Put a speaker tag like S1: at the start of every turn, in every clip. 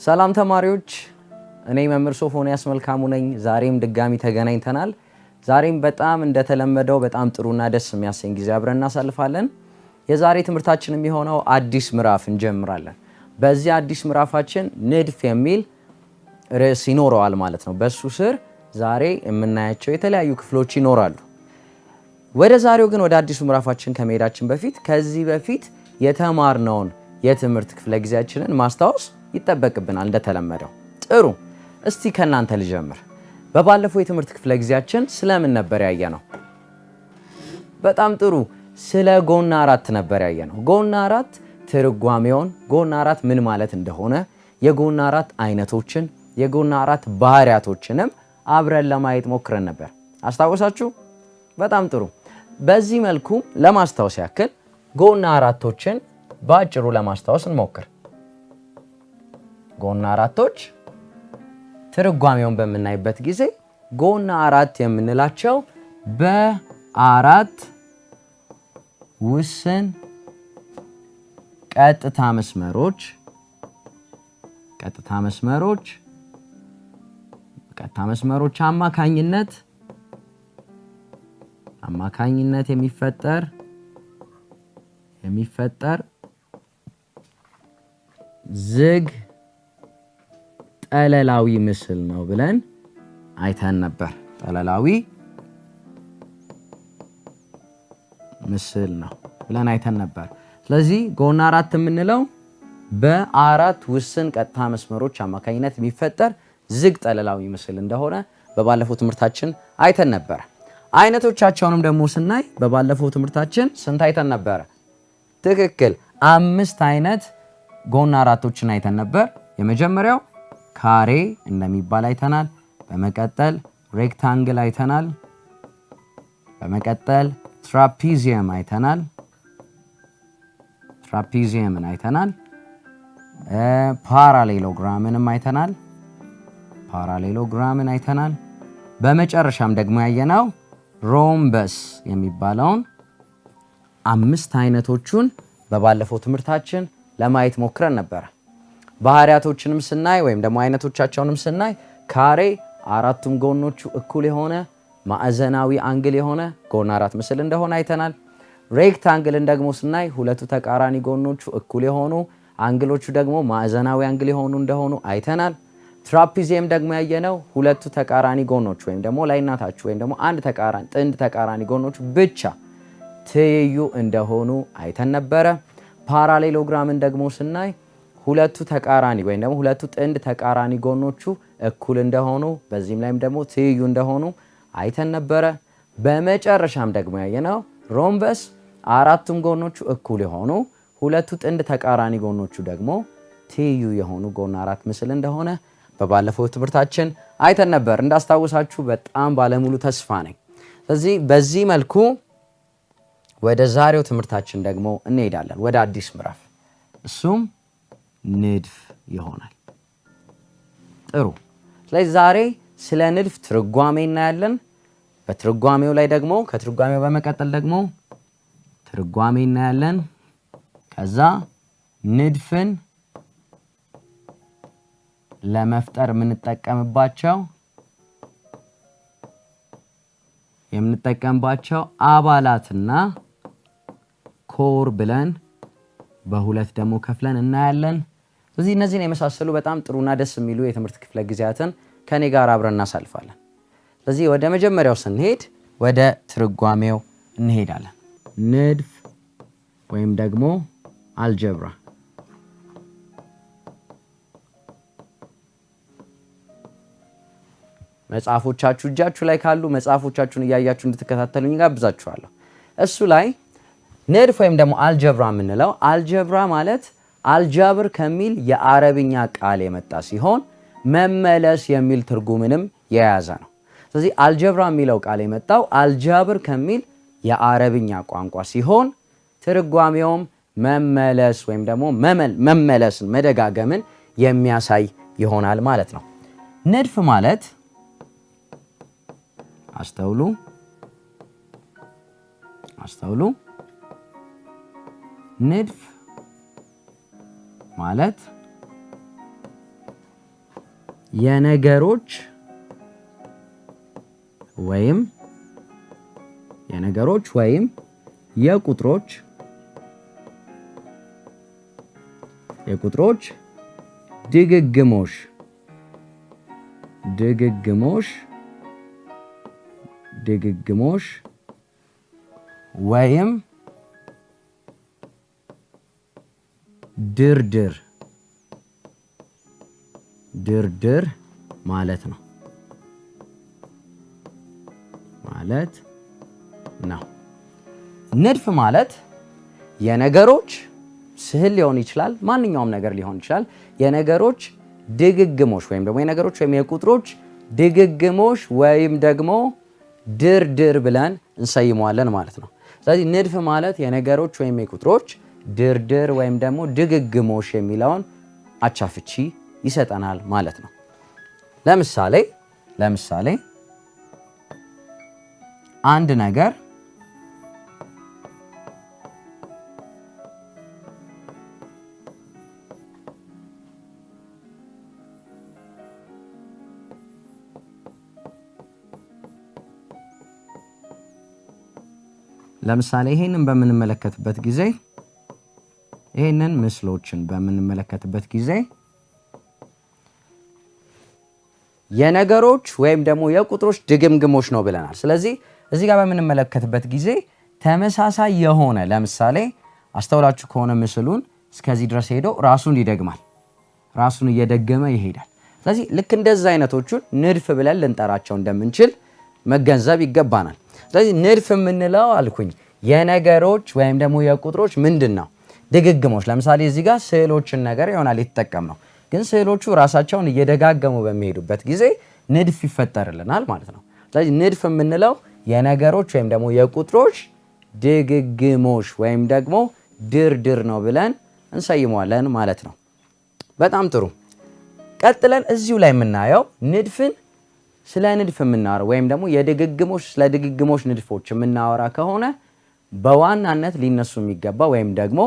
S1: ሰላም ተማሪዎች እኔ መምህር ሶፎንያስ መልካሙ ነኝ። ዛሬም ድጋሚ ተገናኝተናል። ዛሬም በጣም እንደተለመደው በጣም ጥሩና ደስ የሚያሰኝ ጊዜ አብረን እናሳልፋለን። የዛሬ ትምህርታችን የሚሆነው አዲስ ምዕራፍ እንጀምራለን። በዚህ አዲስ ምዕራፋችን ንድፍ የሚል ርዕስ ይኖረዋል ማለት ነው። በሱ ስር ዛሬ የምናያቸው የተለያዩ ክፍሎች ይኖራሉ። ወደ ዛሬው ግን ወደ አዲሱ ምዕራፋችን ከመሄዳችን በፊት ከዚህ በፊት የተማርነውን የትምህርት ክፍለ ጊዜያችንን ማስታወስ ይጠበቅብናል እንደተለመደው። ጥሩ፣ እስቲ ከናንተ ልጀምር። በባለፈው የትምህርት ክፍለ ጊዜያችን ስለምን ነበር ያየነው? በጣም ጥሩ፣ ስለ ጎና አራት ነበር ያየነው። ጎና አራት ትርጓሜውን፣ ጎና አራት ምን ማለት እንደሆነ፣ የጎና አራት አይነቶችን፣ የጎና አራት ባህሪያቶችንም አብረን ለማየት ሞክረን ነበር። አስታወሳችሁ? በጣም ጥሩ። በዚህ መልኩ ለማስታወስ ያክል ጎና አራቶችን በአጭሩ ለማስታወስ እንሞክር። ጎና አራቶች ትርጓሜውን በምናይበት ጊዜ ጎና አራት የምንላቸው በአራት ውስን ቀጥታ መስመሮች አማካኝነት የሚፈጠር ዝግ ጠለላዊ ምስል ነው ብለን አይተን ነበር። ጠለላዊ ምስል ነው ብለን አይተን ነበር። ስለዚህ ጎና አራት የምንለው በአራት ውስን ቀጥታ መስመሮች አማካኝነት የሚፈጠር ዝግ ጠለላዊ ምስል እንደሆነ በባለፈው ትምህርታችን አይተን ነበር። አይነቶቻቸውንም ደግሞ ስናይ በባለፈው ትምህርታችን ስንት አይተን ነበር? ትክክል፣ 5 አይነት ጎና አራቶችን አይተን ነበር። የመጀመሪያው ካሬ እንደሚባል አይተናል። በመቀጠል ሬክታንግል አይተናል። በመቀጠል ትራፒዚየምን አይተናል። ፓራሌሎግራምን አይተናል። በመጨረሻም ደግሞ ያየነው ሮምበስ የሚባለውን 5 አይነቶቹን በባለፈው ትምህርታችን ለማየት ሞክረን ነበር። ባህሪያቶችንም ስናይ ወይም ደግሞ አይነቶቻቸውንም ስናይ ካሬ አራቱም ጎኖቹ እኩል የሆነ ማዕዘናዊ አንግል የሆነ ጎና አራት ምስል እንደሆነ አይተናል። ሬክታንግልን ደግሞ ስናይ ሁለቱ ተቃራኒ ጎኖቹ እኩል የሆኑ አንግሎቹ ደግሞ ማዕዘናዊ አንግል የሆኑ እንደሆኑ አይተናል። ትራፒዚየም ደግሞ ያየነው ሁለቱ ተቃራኒ ጎኖቹ ወይም ደግሞ ላይና ታች ወይም ደግሞ ጥንድ ተቃራኒ ጎኖቹ ብቻ ትይዩ እንደሆኑ አይተን ነበረ። ፓራሌሎግራምን ደግሞ ስናይ ሁለቱ ተቃራኒ ወይም ደግሞ ሁለቱ ጥንድ ተቃራኒ ጎኖቹ እኩል እንደሆኑ በዚህም ላይም ደግሞ ትይዩ እንደሆኑ አይተን ነበረ። በመጨረሻም ደግሞ ያየነው ሮምበስ አራቱም ጎኖቹ እኩል የሆኑ ሁለቱ ጥንድ ተቃራኒ ጎኖቹ ደግሞ ትይዩ የሆኑ ጎና አራት ምስል እንደሆነ በባለፈው ትምህርታችን አይተን ነበር። እንዳስታውሳችሁ በጣም ባለሙሉ ተስፋ ነኝ። ስለዚህ በዚህ መልኩ ወደ ዛሬው ትምህርታችን ደግሞ እንሄዳለን፣ ወደ አዲስ ምዕራፍ፣ እሱም ንድፍ ይሆናል። ጥሩ። ስለዚህ ዛሬ ስለ ንድፍ ትርጓሜ እናያለን። በትርጓሜው ላይ ደግሞ ከትርጓሜው በመቀጠል ደግሞ ትርጓሜ እናያለን። ከዛ ንድፍን ለመፍጠር የምንጠቀምባቸው አባላትና ኮር ብለን በሁለት ደግሞ ከፍለን እናያለን። ስለዚህ እነዚህን የመሳሰሉ በጣም ጥሩና ደስ የሚሉ የትምህርት ክፍለ ጊዜያትን ከኔ ጋር አብረን እናሳልፋለን። ስለዚህ ወደ መጀመሪያው ስንሄድ ወደ ትርጓሜው እንሄዳለን። ንድፍ ወይም ደግሞ አልጀብራ። መጽሐፎቻችሁ እጃችሁ ላይ ካሉ መጽሐፎቻችሁን እያያችሁ እንድትከታተሉኝ ጋብዛችኋለሁ። እሱ ላይ ንድፍ ወይም ደግሞ አልጀብራ የምንለው አልጀብራ ማለት አልጃብር ከሚል የአረብኛ ቃል የመጣ ሲሆን መመለስ የሚል ትርጉምንም የያዘ ነው። ስለዚህ አልጀብራ የሚለው ቃል የመጣው አልጃብር ከሚል የአረብኛ ቋንቋ ሲሆን ትርጓሜውም መመለስ ወይም ደግሞ መመለስን፣ መደጋገምን የሚያሳይ ይሆናል ማለት ነው። ንድፍ ማለት አስተውሉ ንድፍ ማለት የነገሮች ወይም የቁጥሮች ድግግሞሽ ወይም ድርድር ማለት ነው። ንድፍ ማለት የነገሮች ስዕል ሊሆን ይችላል፣ ማንኛውም ነገር ሊሆን ይችላል። የነገሮች ድግግሞሽ ወይም ደግሞ የነገሮች ወይም የቁጥሮች ድግግሞሽ ወይም ደግሞ ድርድር ብለን እንሰይመዋለን ማለት ነው። ስለዚህ ንድፍ ማለት የነገሮች ወይም የቁጥሮች ድርድር ወይም ደግሞ ድግግሞሽ የሚለውን አቻ ፍቺ ይሰጠናል ማለት ነው። ለምሳሌ አንድ ነገር ይሄንን በምንመለከትበት ጊዜ ይሄንን ምስሎችን በምንመለከትበት ጊዜ የነገሮች ወይም ደግሞ የቁጥሮች ድግምግሞች ነው ብለናል። ስለዚህ እዚህ ጋር በምንመለከትበት ጊዜ ተመሳሳይ የሆነ ለምሳሌ አስተውላችሁ ከሆነ ምስሉን እስከዚህ ድረስ ሄዶ ራሱን ይደግማል፣ ራሱን እየደገመ ይሄዳል። ስለዚህ ልክ እንደዚህ አይነቶቹን ንድፍ ብለን ልንጠራቸው እንደምንችል መገንዘብ ይገባናል። ስለዚህ ንድፍ የምንለው አልኩኝ የነገሮች ወይም ደግሞ የቁጥሮች ምንድን ነው ድግግሞች። ለምሳሌ እዚህ ጋር ስዕሎችን ነገር ይሆናል የተጠቀም ነው፣ ግን ስዕሎቹ ራሳቸውን እየደጋገሙ በሚሄዱበት ጊዜ ንድፍ ይፈጠርልናል ማለት ነው። ስለዚህ ንድፍ የምንለው የነገሮች ወይም ደግሞ የቁጥሮች ድግግሞሽ ወይም ደግሞ ድርድር ነው ብለን እንሰይመዋለን ማለት ነው። በጣም ጥሩ። ቀጥለን እዚሁ ላይ የምናየው ስለ ንድፍ የምናወራ ወይም ደግሞ ስለ ድግግሞሽ ንድፎች የምናወራ ከሆነ በዋናነት ሊነሱ የሚገባ ወይም ደግሞ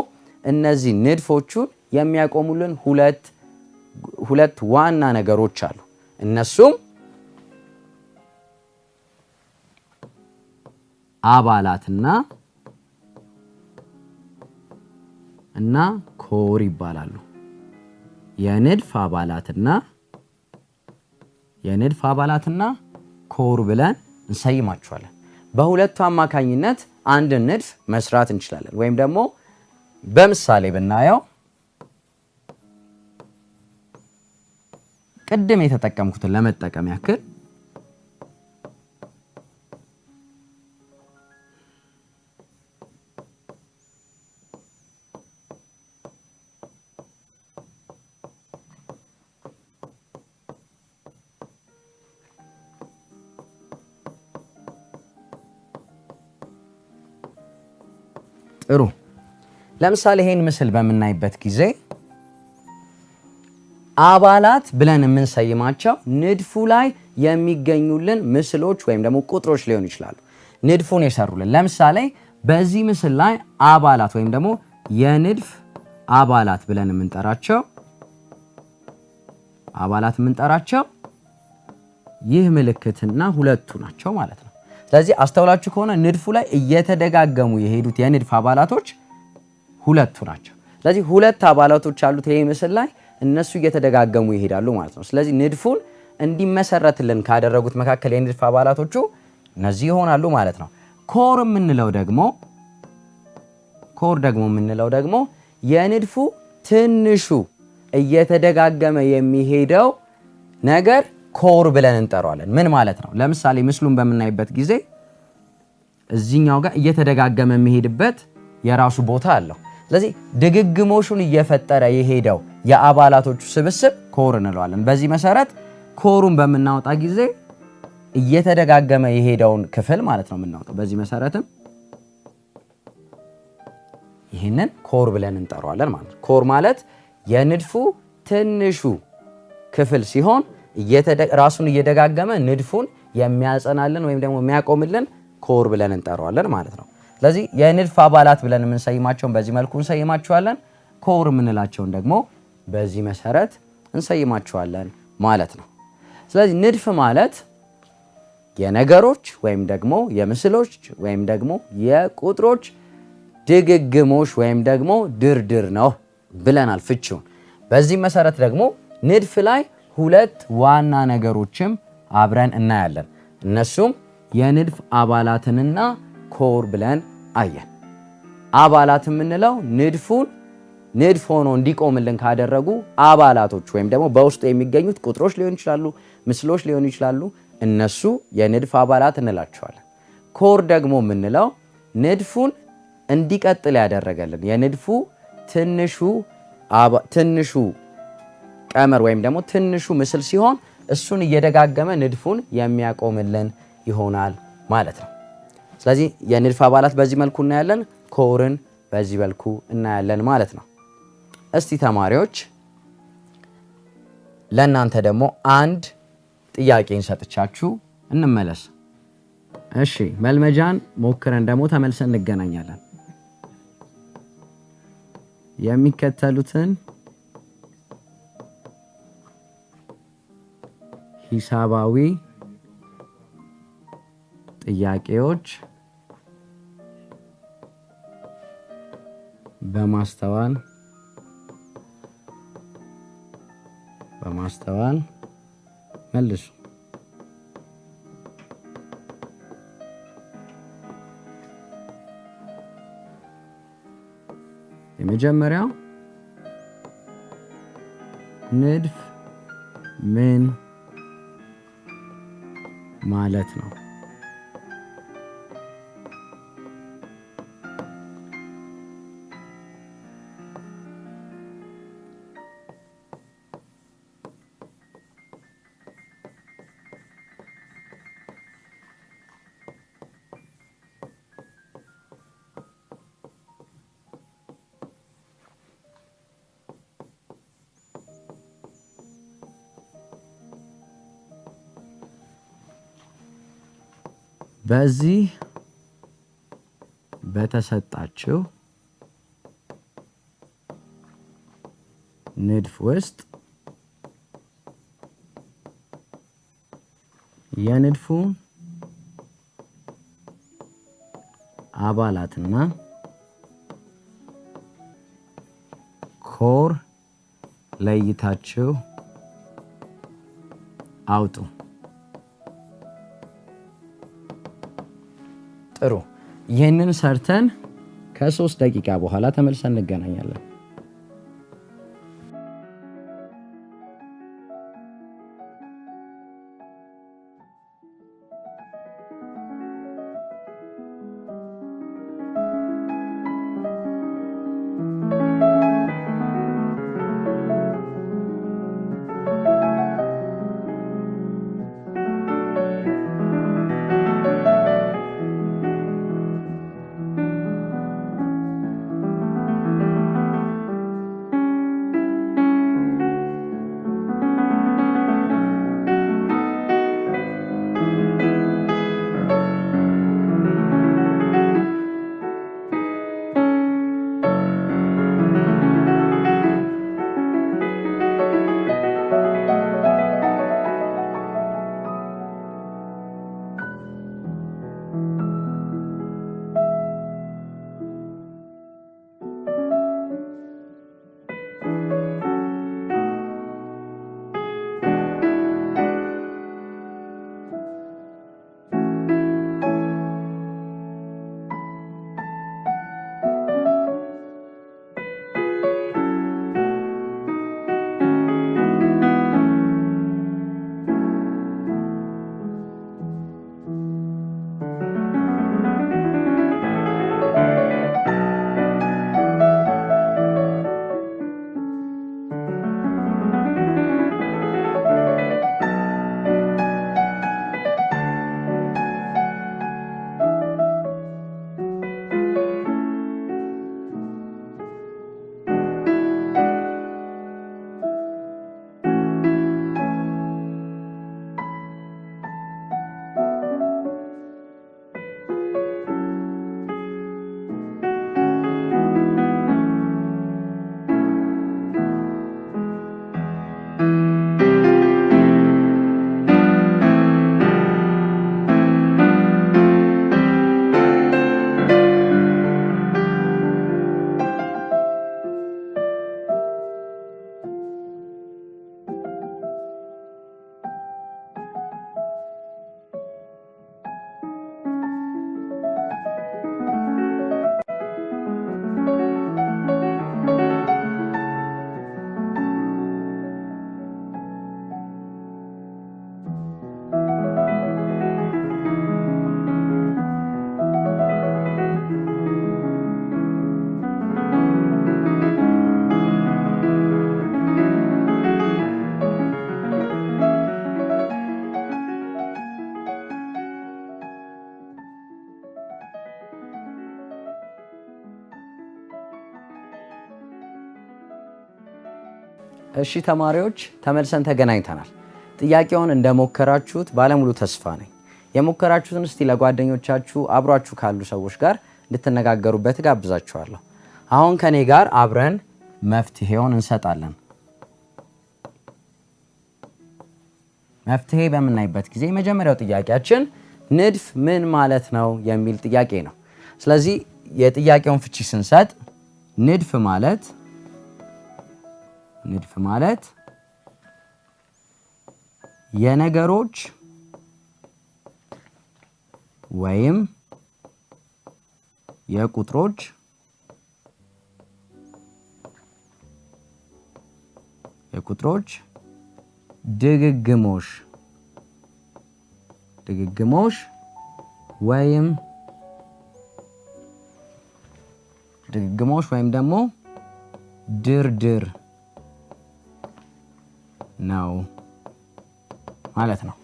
S1: እነዚህ ንድፎቹን የሚያቆሙልን ሁለት ዋና ነገሮች አሉ። እነሱም አባላትና ኮር ይባላሉ። የንድፍ አባላትና ኮር ብለን እንሰይማቸዋለን። በሁለቱ አማካኝነት አንድን ንድፍ መስራት እንችላለን። ወይም ደግሞ በምሳሌ ብናየው ቅድም የተጠቀምኩትን ለመጠቀም ያክል ጥሩ። ለምሳሌ ይሄን ምስል በምናይበት ጊዜ አባላት ብለን የምንሰይማቸው ንድፉ ላይ የሚገኙልን ምስሎች ወይም ደግሞ ቁጥሮች ሊሆኑ ይችላሉ። ንድፉን የሰሩልን ለምሳሌ በዚህ ምስል ላይ አባላት ወይም ደግሞ የንድፍ አባላት ብለን የምንጠራቸው ይህ ምልክትና ሁለቱ ናቸው ማለት ነው። ስለዚህ አስተውላችሁ ከሆነ ንድፉ ላይ እየተደጋገሙ የሄዱት የንድፍ አባላቶች ሁለቱ ናቸው። ስለዚህ ሁለት አባላቶች አሉት ይሄ ምስል ላይ፣ እነሱ እየተደጋገሙ ይሄዳሉ ማለት ነው። ስለዚህ ንድፉን እንዲመሰረትልን ካደረጉት መካከል የንድፍ አባላቶቹ እነዚህ ይሆናሉ ማለት ነው። ኮር የምንለው ደግሞ የንድፉ ትንሹ እየተደጋገመ የሚሄደው ነገር ኮር ብለን እንጠራዋለን። ምን ማለት ነው? ለምሳሌ ምስሉን በምናይበት ጊዜ እዚህኛው ጋር እየተደጋገመ የሚሄድበት የራሱ ቦታ አለው። ስለዚህ ድግግሞሹን እየፈጠረ የሄደው የአባላቶቹ ስብስብ ኮር እንለዋለን። በዚህ መሰረት ኮሩን በምናወጣ ጊዜ እየተደጋገመ የሄደውን ክፍል ማለት ነው የምናወጣው። በዚህ መሰረትም ይህንን ኮር ብለን እንጠራዋለን ማለት ነው። ኮር ማለት የንድፉ ትንሹ ክፍል ሲሆን ራሱን እየደጋገመ ንድፉን የሚያጸናልን ወይም ደግሞ የሚያቆምልን ኮር ብለን እንጠራዋለን ማለት ነው። ስለዚህ የንድፍ አባላት ብለን የምንሰይማቸውን በዚህ መልኩ እንሰይማቸዋለን። ኮር የምንላቸውን ደግሞ በዚህ መሰረት እንሰይማቸዋለን ማለት ነው። ስለዚህ ንድፍ ማለት የነገሮች ወይም ደግሞ የምስሎች ወይም ደግሞ የቁጥሮች ድግግሞሽ ወይም ደግሞ ድርድር ነው ብለናል ፍቺውን። በዚህ መሰረት ደግሞ ንድፍ ላይ ሁለት ዋና ነገሮችም አብረን እናያለን። እነሱም የንድፍ አባላትንና ኮር ብለን አየን። አባላት የምንለው ንድፍ ሆኖ እንዲቆምልን ካደረጉ አባላቶች ወይም ደግሞ በውስጡ የሚገኙት ቁጥሮች ሊሆኑ ይችላሉ፣ ምስሎች ሊሆኑ ይችላሉ። እነሱ የንድፍ አባላት እንላቸዋለን። ኮር ደግሞ የምንለው ንድፉን እንዲቀጥል ያደረገልን የንድፉ ትንሹ ቀመር ወይም ደግሞ ትንሹ ምስል ሲሆን እሱን እየደጋገመ ንድፉን የሚያቆምልን ይሆናል ማለት ነው። ስለዚህ የንድፍ አባላት በዚህ መልኩ እናያለን፣ ኮርን በዚህ መልኩ እናያለን ማለት ነው። እስቲ ተማሪዎች ለእናንተ ደግሞ አንድ ጥያቄን ሰጥቻችሁ እንመለስ። እሺ መልመጃን ሞክረን ደግሞ ተመልሰን እንገናኛለን። የሚከተሉትን ሂሳባዊ ጥያቄዎች በማስተዋል መልሱ። የመጀመሪያው ንድፍ ምን ማለት ነው? በዚህ በተሰጣቸው ንድፍ ውስጥ የንድፉ አባላትና ኮር ለይታችሁ አውጡ። ጥሩ። ይህንን ሰርተን ከ3 ደቂቃ በኋላ ተመልሰን እንገናኛለን። እሺ ተማሪዎች ተመልሰን ተገናኝተናል። ጥያቄውን እንደሞከራችሁት ባለሙሉ ተስፋ ነኝ። የሞከራችሁትን እስቲ ለጓደኞቻችሁ አብሯችሁ ካሉ ሰዎች ጋር እንድትነጋገሩበት ጋብዛችኋለሁ። አሁን ከኔ ጋር አብረን መፍትሄውን እንሰጣለን። መፍትሄ በምናይበት ጊዜ የመጀመሪያው ጥያቄያችን ንድፍ ምን ማለት ነው የሚል ጥያቄ ነው። ስለዚህ የጥያቄውን ፍቺ ስንሰጥ ንድፍ ማለት የነገሮች ወይም የቁጥሮች ድግግሞሽ ወይም ደግሞ ድርድር ነው ማለት ነው።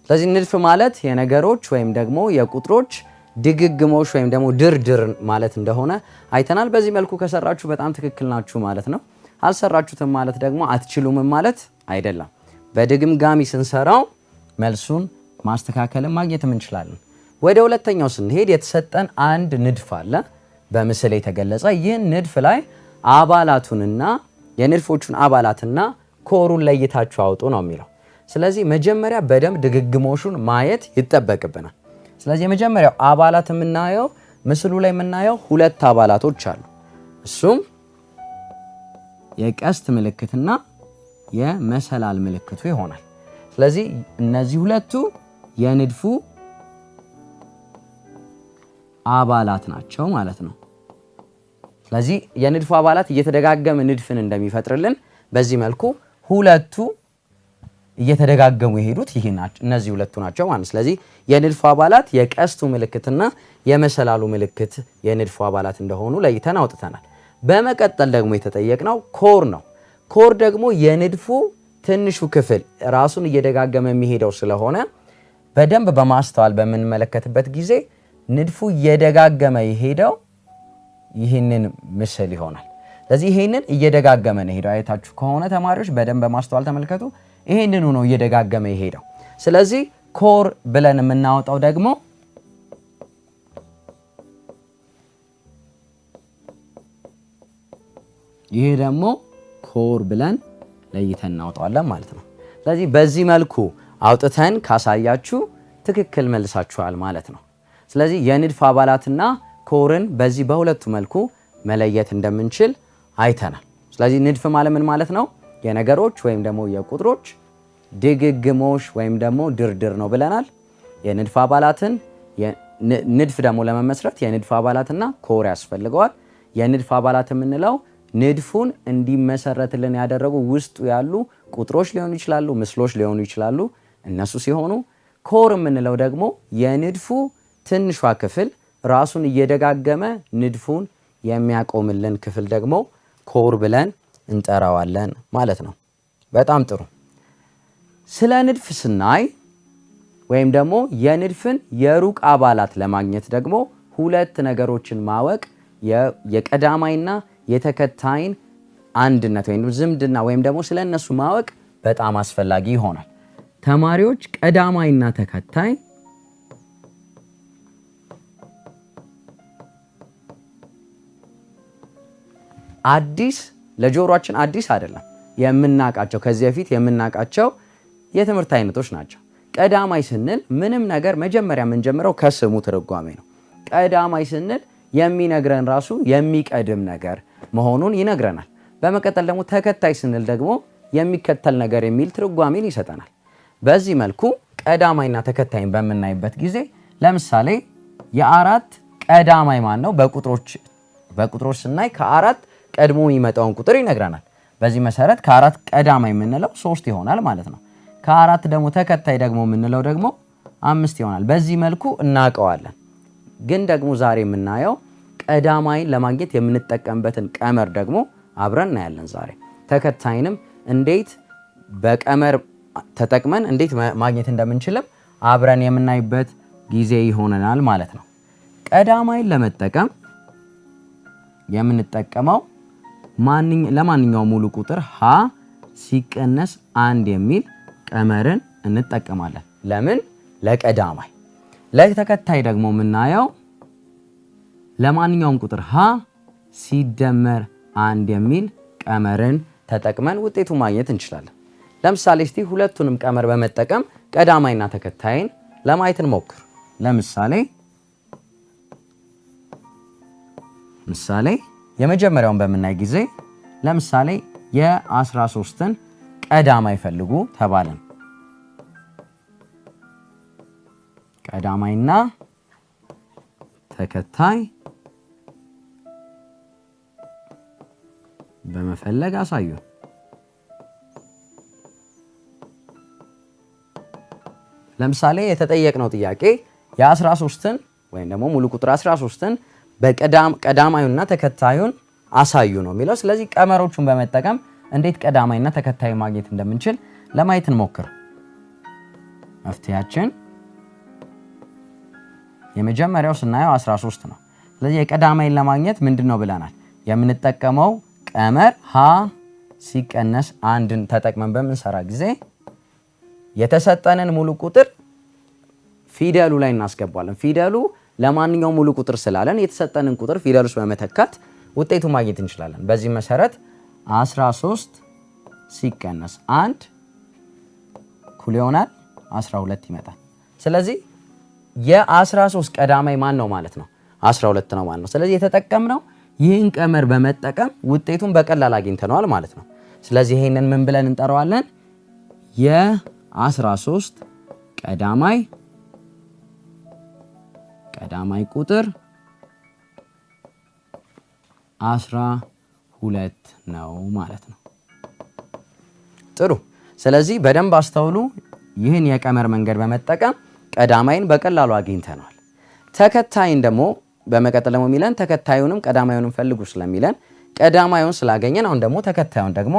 S1: ስለዚህ ንድፍ ማለት የነገሮች ወይም ደግሞ የቁጥሮች ድግግሞሽ ወይም ደግሞ ድርድር ማለት እንደሆነ አይተናል። በዚህ መልኩ ከሰራችሁ በጣም ትክክል ናችሁ ማለት ነው። አልሰራችሁትም ማለት ደግሞ አትችሉም ማለት አይደለም። በድግምጋሚ ስንሰራው መልሱን ማስተካከልን ማግኘትም እንችላለን። ወደ ሁለተኛው ስንሄድ የተሰጠን አንድ ንድፍ አለ በምስል የተገለጸ። ይህን ንድፍ ላይ አባላቱንና የንድፎቹን አባላትና ኮሩን ለይታችሁ አውጡ ነው የሚለው። ስለዚህ መጀመሪያ በደንብ ድግግሞሹን ማየት ይጠበቅብናል። ስለዚህ የመጀመሪያው አባላት የምናየው ምስሉ ላይ የምናየው ሁለት አባላቶች አሉ። እሱም የቀስት ምልክትና የመሰላል ምልክቱ ይሆናል። ስለዚህ እነዚህ ሁለቱ የንድፉ አባላት ናቸው ማለት ነው። ስለዚህ የንድፉ አባላት እየተደጋገመ ንድፍን እንደሚፈጥርልን በዚህ መልኩ ሁለቱ እየተደጋገሙ የሄዱት እነዚህ ሁለቱ ናቸው ማለት። ስለዚህ የንድፉ አባላት የቀስቱ ምልክትና የመሰላሉ ምልክት የንድፉ አባላት እንደሆኑ ለይተን አውጥተናል። በመቀጠል ደግሞ የተጠየቅነው ኮር ነው። ኮር ደግሞ የንድፉ ትንሹ ክፍል ራሱን እየደጋገመ የሚሄደው ስለሆነ በደንብ በማስተዋል በምንመለከትበት ጊዜ ንድፉ እየደጋገመ የሄደው ይህንን ምስል ይሆናል። ስለዚህ ይህንን እየደጋገመ ነው ሄደው። አይታችሁ ከሆነ ተማሪዎች በደንብ በማስተዋል ተመልከቱ። ይህንኑ ነው እየደጋገመ የሄደው። ስለዚህ ኮር ብለን የምናወጣው ደግሞ ይሄ ደግሞ ኮር ብለን ለይተን እናወጣዋለን ማለት ነው። ስለዚህ በዚህ መልኩ አውጥተን ካሳያችሁ ትክክል መልሳችኋል ማለት ነው። ስለዚህ የንድፍ አባላትና ኮርን በዚህ በሁለቱ መልኩ መለየት እንደምንችል አይተናል። ስለዚህ ንድፍ ማለት ምን ማለት ነው? የነገሮች ወይም ደግሞ የቁጥሮች ድግግሞሽ ወይም ደግሞ ድርድር ነው ብለናል። የንድፍ አባላትን ንድፍ ደግሞ ለመመስረት የንድፍ አባላትና ኮር ያስፈልገዋል። የንድፍ አባላት የምንለው ንድፉን እንዲመሰረትልን ያደረጉ ውስጡ ያሉ ቁጥሮች ሊሆኑ ይችላሉ፣ ምስሎች ሊሆኑ ይችላሉ። እነሱ ሲሆኑ ኮር የምንለው ደግሞ የንድፉ ትንሿ ክፍል ራሱን እየደጋገመ ንድፉን የሚያቆምልን ክፍል ደግሞ ኮር ብለን እንጠራዋለን ማለት ነው። በጣም ጥሩ። ስለ ንድፍ ስናይ ወይም ደግሞ የንድፍን የሩቅ አባላት ለማግኘት ደግሞ ሁለት ነገሮችን ማወቅ የቀዳማይና የተከታይን አንድነት ወይም ዝምድና ወይም ደግሞ ስለ እነሱ ማወቅ በጣም አስፈላጊ ይሆናል። ተማሪዎች ቀዳማይና ተከታይ ለጆሮአችን አዲስ አይደለም። የምናቃቸው ከዚህ በፊት የምናቃቸው የትምህርት አይነቶች ናቸው። ቀዳማይ ስንል ምንም ነገር መጀመሪያ የምንጀምረው ከስሙ ትርጓሜ ነው። ቀዳማይ ስንል የሚነግረን ራሱ የሚቀድም ነገር መሆኑን ይነግረናል። በመቀጠል ደግሞ ተከታይ ስንል ደግሞ የሚከተል ነገር የሚል ትርጓሜን ይሰጠናል። በዚህ መልኩ ቀዳማይና ተከታይን በምናይበት ጊዜ ለምሳሌ የአራት ቀዳማይ ማን ነው? በቁጥሮች ስናይ ከአራት ቀድሞ የሚመጣውን ቁጥር ይነግረናል። በዚህ መሰረት ከአራት ቀዳማይ የምንለው 3 ይሆናል ማለት ነው። ከአራት ደግሞ ተከታይ ደግሞ የምንለው ደግሞ 5 ይሆናል። በዚህ መልኩ እናውቀዋለን። ግን ደግሞ ዛሬ የምናየው ቀዳማይን ለማግኘት የምንጠቀምበትን ቀመር ደግሞ አብረን እናያለን። ዛሬ ተከታይንም እንዴት በቀመር ተጠቅመን እንዴት ማግኘት እንደምንችልም አብረን የምናይበት ጊዜ ይሆነናል ማለት ነው። ቀዳማይን ለመጠቀም የምንጠቀመው ለማንኛውም ሙሉ ቁጥር ሀ ሲቀነስ 1 የሚል ቀመርን እንጠቀማለን። ለምን? ለቀዳማይ። ለተከታይ ደግሞ የምናየው ለማንኛውም ቁጥር ሀ ሲደመር 1 የሚል ቀመርን ተጠቅመን ውጤቱ ማግኘት እንችላለን። ለምሳሌ እስቲ ሁለቱንም ቀመር በመጠቀም ቀዳማይና ተከታይን ለማየት እንሞክር። ለምሳሌ የመጀመሪያውን በምናይ ጊዜ ለምሳሌ የ13ን ቀዳማይ ፈልጉ ተባለን። ቀዳማይና ተከታይ በመፈለግ አሳዩ። ለምሳሌ የተጠየቅነው ጥያቄ የ13ን ወይም ደግሞ ሙሉ ቁጥር 13ን በቀዳማዩና ተከታዩን አሳዩ ነው የሚለው። ስለዚህ ቀመሮቹን በመጠቀም እንዴት ቀዳማይና ተከታይ ማግኘት እንደምንችል ለማየት እንሞክር። መፍትሄያችን የመጀመሪያው ስናየው 13 ነው። ስለዚህ የቀዳማይን ለማግኘት ምንድነው ብለናል? የምንጠቀመው ቀመር ሀ ሲቀነስ 1ን ተጠቅመን በምንሰራ ጊዜ የተሰጠንን ሙሉ ቁጥር ፊደሉ ላይ እናስገባለን። ፊደሉ ለማንኛውም ሙሉ ቁጥር ስላለን የተሰጠንን ቁጥር ፊደል ውስጥ በመተካት ውጤቱ ማግኘት እንችላለን። በዚህ መሰረት 13 ሲቀነስ 1 እኩል ይሆናል 12 ይመጣል። ስለዚህ የ13 ቀዳማይ ማን ነው ማለት ነው? 12 ነው ማለት ነው። ስለዚህ የተጠቀምነው ይህን ቀመር በመጠቀም ውጤቱን በቀላል አግኝተነዋል ማለት ነው። ስለዚህ ይሄንን ምን ብለን እንጠራዋለን? የ13 ቀዳማይ ቁጥር 12 ነው ማለት ነው። ጥሩ። ስለዚህ በደንብ አስተውሉ። ይህን የቀመር መንገድ በመጠቀም ቀዳማይን በቀላሉ አግኝተናል። ተከታይን ደግሞ በመቀጠል ደግሞ የሚለን ተከታዩንም ቀዳማዩንም ፈልጉ ስለሚለን ቀዳማዩን ስላገኘን አሁን ደግሞ ተከታዩን ደግሞ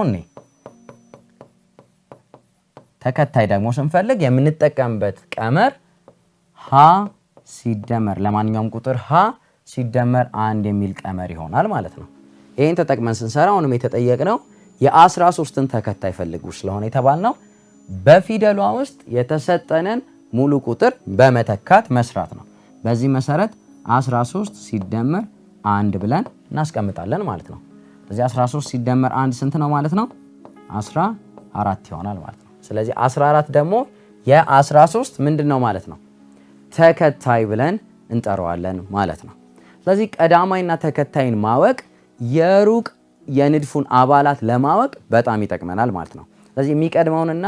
S1: ተከታይ ደግሞ ስንፈልግ የምንጠቀምበት ቀመር ሀ ሲደመር ለማንኛውም ቁጥር ሀ ሲደመር 1 የሚል ቀመር ይሆናል ማለት ነው። ይህን ተጠቅመን ስንሰራ አሁንም የተጠየቅነው የ13ን ተከታይ ፈልጉ ስለሆነ የተባልነው በፊደሏ ውስጥ የተሰጠንን ሙሉ ቁጥር በመተካት መስራት ነው። በዚህ መሰረት 13 ሲደመር 1 ብለን እናስቀምጣለን ማለት ነው። ስለዚህ 13 ሲደመር 1 ስንት ነው ማለት ነው? 14 ይሆናል ማለት ነው። ስለዚህ 14 ደግሞ የ13 ምንድነው ማለት ነው? ተከታይ ብለን እንጠራዋለን ማለት ነው። ስለዚህ ቀዳማይና ተከታይን ማወቅ የሩቅ የንድፉን አባላት ለማወቅ በጣም ይጠቅመናል ማለት ነው። ስለዚህ የሚቀድመውንና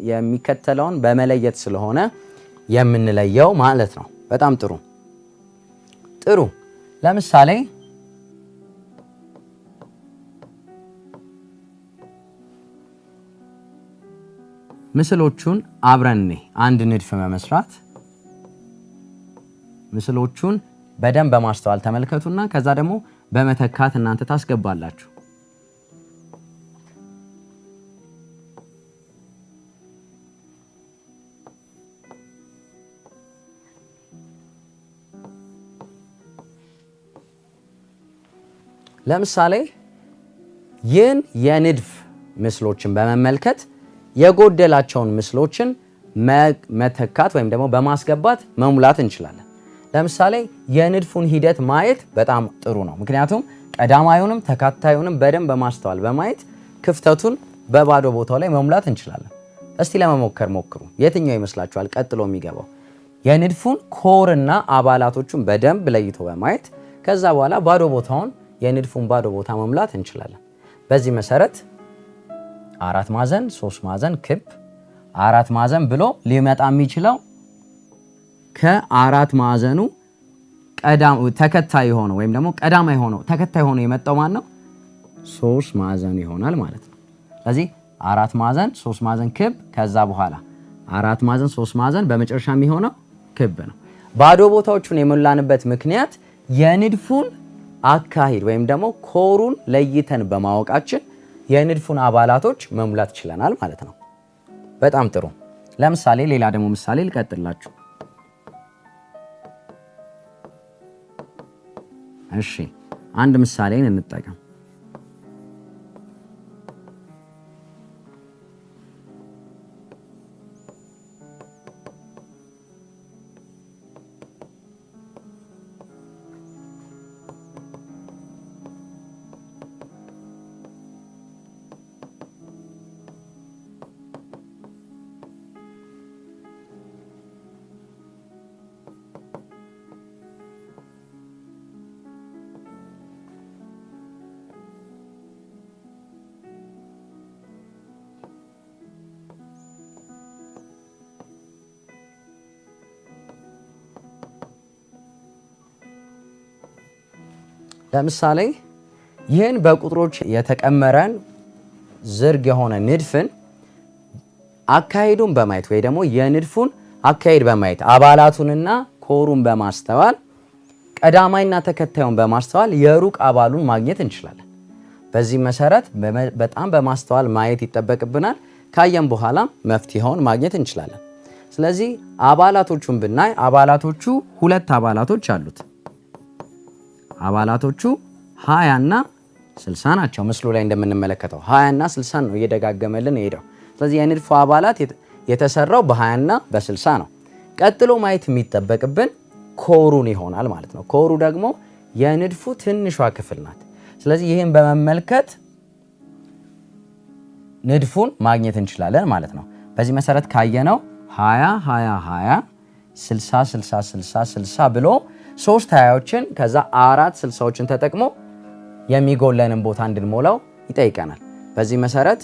S1: የሚከተለውን በመለየት ስለሆነ የምንለየው ማለት ነው። በጣም ጥሩ። ለምሳሌ ምስሎቹን አብረን አንድ ንድፍ በመስራት ምስሎቹን በደንብ በማስተዋል ተመልከቱና ከዛ ደግሞ በመተካት እናንተ ታስገባላችሁ። ለምሳሌ ይህን የንድፍ ምስሎችን በመመልከት የጎደላቸውን ምስሎችን መተካት ወይም ደግሞ በማስገባት መሙላት እንችላለን። ለምሳሌ የንድፉን ሂደት ማየት በጣም ጥሩ ነው። ምክንያቱም ቀዳማዩንም ተከታዩንም በደንብ በማስተዋል በማየት ክፍተቱን በባዶ ቦታው ላይ መሙላት እንችላለን። እስቲ ለመሞከር ሞክሩ። የትኛው ይመስላችኋል ቀጥሎ የሚገባው? የንድፉን ኮርና አባላቶቹን በደንብ ለይቶ በማየት ከዛ በኋላ ባዶ ቦታውን የንድፉን ባዶ ቦታ መሙላት እንችላለን። በዚህ መሰረት 4 ማዕዘን፣ 3 ማዕዘን፣ ክብ፣ 4 ማዕዘን ብሎ ሊመጣ የሚችለው ከ4 ማዕዘኑ ተከታይ ሆኖ ወይም ደግሞ ቀዳማይ ሆኖ ተከታይ ሆኖ የመጣው ማን ነው? 3 ማዕዘን ይሆናል ማለት ነው። ስለዚህ 4 ማዕዘን፣ 3 ማዕዘን፣ ክብ፣ ከዛ በኋላ 4 ማዕዘን፣ 3 ማዕዘን፣ በመጨረሻ የሚሆነው ክብ ነው። ባዶ ቦታዎቹን የሞላንበት ምክንያት የንድፉን አካሄድ ወይም ደግሞ ኮሩን ለይተን በማወቃችን የንድፉን አባላቶች መሙላት ችለናል ማለት ነው። በጣም ጥሩ። ለምሳሌ ሌላ ደግሞ ምሳሌ ልቀጥላችሁ። እሺ አንድ ምሳሌን እንጠቀም። ለምሳሌ ይህን በቁጥሮች የተቀመረን ዝርግ የሆነ ንድፍን አካሄዱን በማየት ወይ ደግሞ የንድፉን አካሄድ በማየት አባላቱንና ኮሩን በማስተዋል ቀዳማይና ተከታዩን በማስተዋል የሩቅ አባሉን ማግኘት እንችላለን። በዚህ መሰረት በጣም በማስተዋል ማየት ይጠበቅብናል። ካየን በኋላ መፍትሄውን ማግኘት እንችላለን። ስለዚህ አባላቶቹን ብናይ አባላቶቹ ሁለት አባላቶች አሉት። አባላቶቹ 20 እና 60 ናቸው። ምስሉ ላይ እንደምንመለከተው 20 እና 60 ነው እየደጋገመልን ሄደው። ስለዚህ የንድፉ አባላት የተሰራው በ20 እና በ60 ነው። ቀጥሎ ማየት የሚጠበቅብን ኮሩን ይሆናል ማለት ነው። ኮሩ ደግሞ የንድፉ ትንሿ ክፍል ናት። ስለዚህ ይህን በመመልከት ንድፉን ማግኘት እንችላለን ማለት ነው። በዚህ መሰረት ካየነው 20 20 20 60 60 60 60 ብሎ 3 20ዎችን ከዛ 4 60ዎችን ተጠቅሞ የሚጎለንን ቦታ እንድንሞላው ይጠይቀናል። በዚህ መሰረት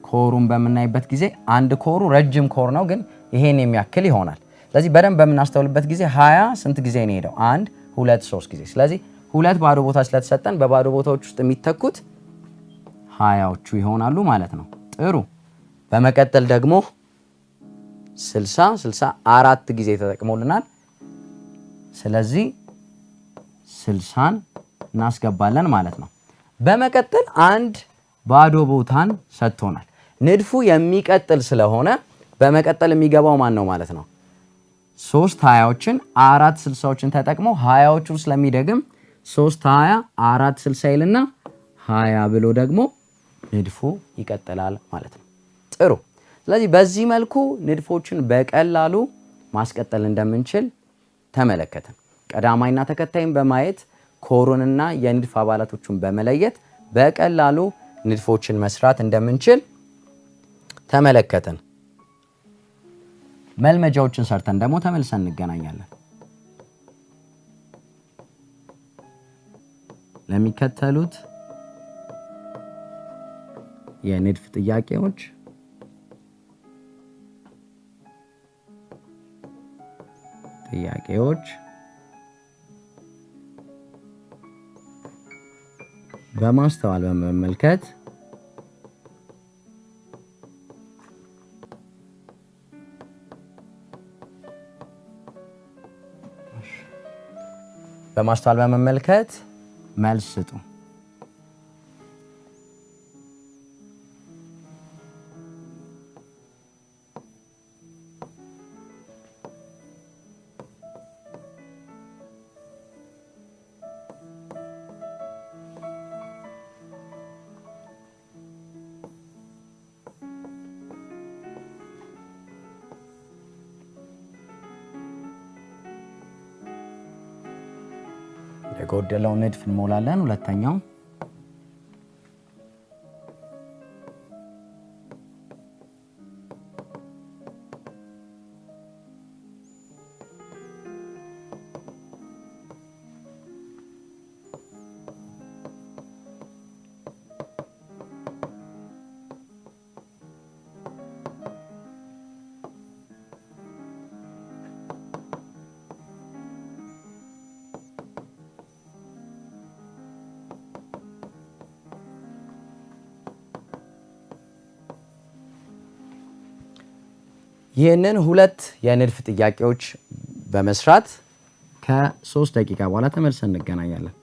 S1: ኮሩን በምናይበት ጊዜ አንድ ኮሩ ረጅም ኮር ነው፣ ግን ይሄን የሚያክል ይሆናል። ስለዚህ በደንብ በምናስተውልበት ጊዜ 20 ስንት ጊዜ ነው ሄደው? 1 2 3 ጊዜ። ስለዚህ ሁለት ባዶ ቦታ ስለተሰጠን በባዶ ቦታዎች ውስጥ የሚተኩት 20ዎቹ ይሆናሉ ማለት ነው። ጥሩ። በመቀጠል ደግሞ 60 60 4 ጊዜ ተጠቅሞልናል። ስለዚህ 60ን እናስገባለን ማለት ነው። በመቀጠል አንድ ባዶ ቦታን ሰጥቶናል። ንድፉ የሚቀጥል ስለሆነ በመቀጠል የሚገባው ማን ነው ማለት ነው? 3 20ዎችን 4 60ዎችን ተጠቅሞ 20ዎቹን ስለሚደግም 3 20 4 60 ይልና 20 ብሎ ደግሞ ንድፉ ይቀጥላል ማለት ነው። ጥሩ። ስለዚህ በዚህ መልኩ ንድፎችን በቀላሉ ማስቀጠል እንደምንችል ተመለከትን። ቀዳማይና ተከታይን በማየት ኮሩንና የንድፍ አባላቶቹን በመለየት በቀላሉ ንድፎችን መስራት እንደምንችል ተመለከትን። መልመጃዎችን ሰርተን ደግሞ ተመልሰን እንገናኛለን። ለሚከተሉት የንድፍ ጥያቄዎች በማስተዋል በመመልከት መልስ ስጡ። የጎደለው ንድፍ እንሞላለን። ሁለተኛው ይህንን ሁለት የንድፍ ጥያቄዎች በመስራት ከ3 ደቂቃ በኋላ ተመልሰን እንገናኛለን።